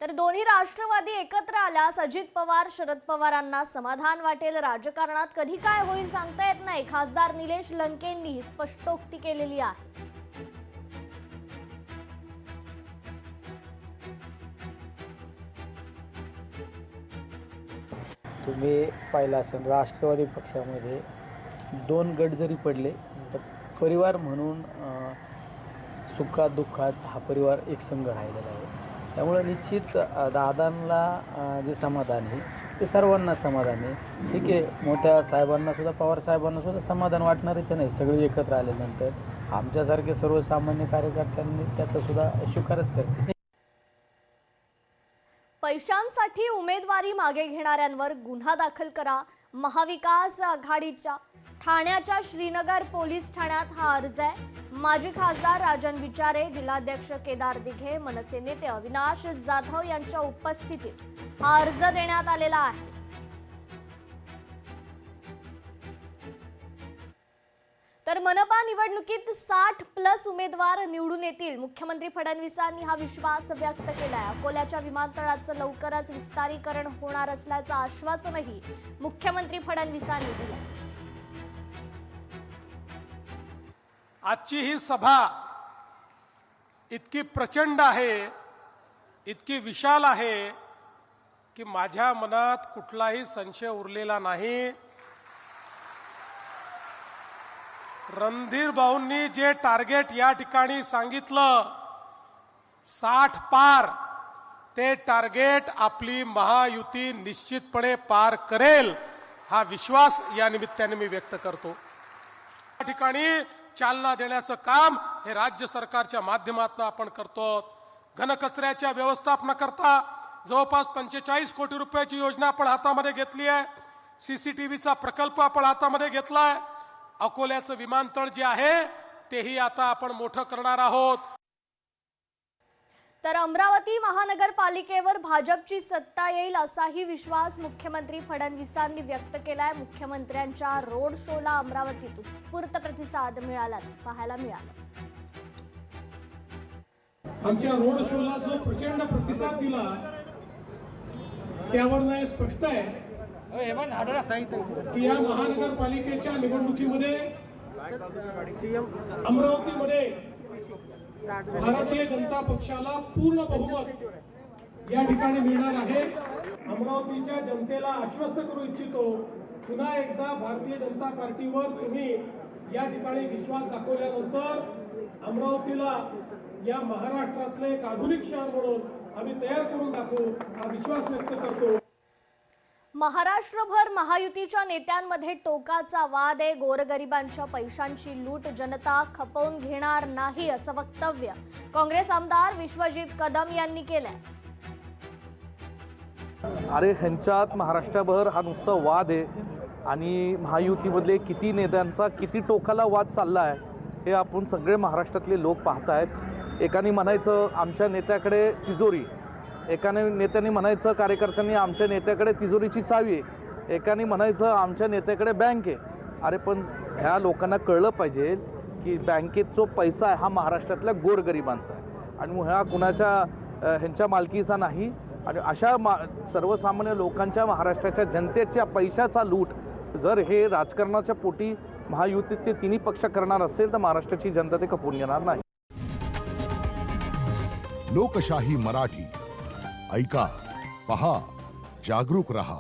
तर दोन्ही राष्ट्रवादी एकत्र आल्यास अजित पवार शरद पवारांना समाधान वाटेल। राजकारणात कधी काय होईल सांगता येत नाही। खासदार निलेश लंकेंनी स्पष्टोक्ती केलेली आहे। तुम्ही पाहिलं असेल राष्ट्रवादी पक्षामध्ये दोन गट जरी पडले तर परिवार म्हणून सुखात दुःखात हा परिवार एक संघ राहिलेला आहे। त्यामुळे निश्चित दादांना जे समाधान आहे ते सर्वांना समाधान आहे। ठीक आहे, मोठ्या साहेबांना सुद्धा पवार साहेबांना सुद्धा समाधान वाटणारच नाही। सगळे एकत्र आल्यानंतर आमच्यासारखे सर्वसामान्य कार्यकर्त्यांनी त्याचा सुद्धा स्वीकारच करते। पैशांसाठी उमेदवारी मागे घेणाऱ्यांवर गुन्हा दाखल करा। महाविकास आघाडीच्या ठाण्याच्या श्रीनगर पोलीस ठाण्यात हा अर्ज आहे। माजी खासदार राजन विचारे, जिल्हाध्यक्ष केदार दिघे, मनसे नेते अविनाश जाधव यांच्या उपस्थितीत हा अर्ज देण्यात आलेला आहे। तर मनपा निवडणुकीत 60+ उमेदवार निवडून येतील। मुख्यमंत्री फडणवीसांनी हा विश्वास व्यक्त केलाय। अकोल्याच्या विमानतळाचं लवकरच विस्तारीकरण होणार असल्याचं आश्वासनही मुख्यमंत्री फडणवीसांनी दिलं। आजची ही सभा इतकी प्रचंड आहे, इतकी विशाल आहे की माझ्या मनात कुठलाही संशय उरलेला नाही। रणधीर भाऊंनी जे टार्गेट या ठिकाणी सांगितलं 60 पार, ते टार्गेट आपली महायुती निश्चितपणे पार करेल हा विश्वास या निमित्ताने मी व्यक्त करतो। या ठिकाणी चालना देण्याचं काम हे राज्य सरकारच्या माध्यमातून आपण करतो। घनकचऱ्याच्या व्यवस्थापनाकरता जवळपास 45 कोटी रुपयाची योजना आपण हातामध्ये घेतली आहे। सीसीटीव्हीचा प्रकल्प आपण हातामध्ये घेतलाय। अकोल्याचं विमानतळ जे आहे तेही आता आपण मोठं करणार आहोत। तर अमरावती महानगरपालिकेवर भाजपची सत्ता येईल असाही विश्वास मुख्यमंत्री फडणवीसांनी व्यक्त केलाय। मुख्यमंत्र्यांच्या रोड शोला अमरावतीत उत्स्फूर्त प्रतिसाद मिळाल्याचं पाहायला मिळालं। आमच्या रोड शोला जो प्रचंड प्रतिसाद दिला त्यावर स्पष्ट आहे की या महानगरपालिकेच्या निवडणुकीमध्ये अमरावतीमध्ये भारतीय जनता पक्षाला पूर्ण बहुमत या ठिकाणी मिळणार आहे। अमरावतीच्या जनतेला आश्वस्त करू इच्छितो, पुन्हा एकदा भारतीय जनता पार्टीवर तुम्ही या ठिकाणी विश्वास दाखवल्यानंतर अमरावतीला या महाराष्ट्रातले एक आधुनिक शहर म्हणून आम्ही तयार करून दाखवू हा विश्वास व्यक्त करतो। महाराष्ट्रभर महायुतीच्या नेत्यांमध्ये टोकाचा वाद आहे। गोरगरिबांच्या पैशांची लूट जनता खपवून घेणार नाही असं वक्तव्य काँग्रेस आमदार विश्वजित कदम यांनी केलंय। अरे ह्यांच्यात महाराष्ट्रभर हा नुसता वाद आहे आणि महायुतीमधले किती नेत्यांचा किती टोकाला वाद चालला आहे हे आपण सगळे महाराष्ट्रातले लोक पाहत आहेत। एकाने म्हणायचं आमच्या नेत्याकडे तिजोरी, एकाने नेत्याने म्हणायचं कार्यकर्त्यांनी आमच्या नेत्याकडे तिजोरीची चावी आहे, एकाने म्हणायचं आमच्या नेत्याकडे बँक आहे। अरे पण ह्या लोकांना कळलं पाहिजे की बँकेत जो पैसा आहे हा महाराष्ट्रातल्या गोरगरिबांचा आहे आणि ह्या कुणाच्या ह्यांच्या मालकीचा नाही। आणि अशा सर्वसामान्य लोकांच्या महाराष्ट्राच्या जनतेच्या पैशाचा लूट जर हे राजकारणाच्या पोटी महायुतीत ते तिन्ही पक्ष करणार असेल तर महाराष्ट्राची जनता ते खपवून घेणार नाही। लोकशाही मराठी ऐका, पहा, जागरूक रहा।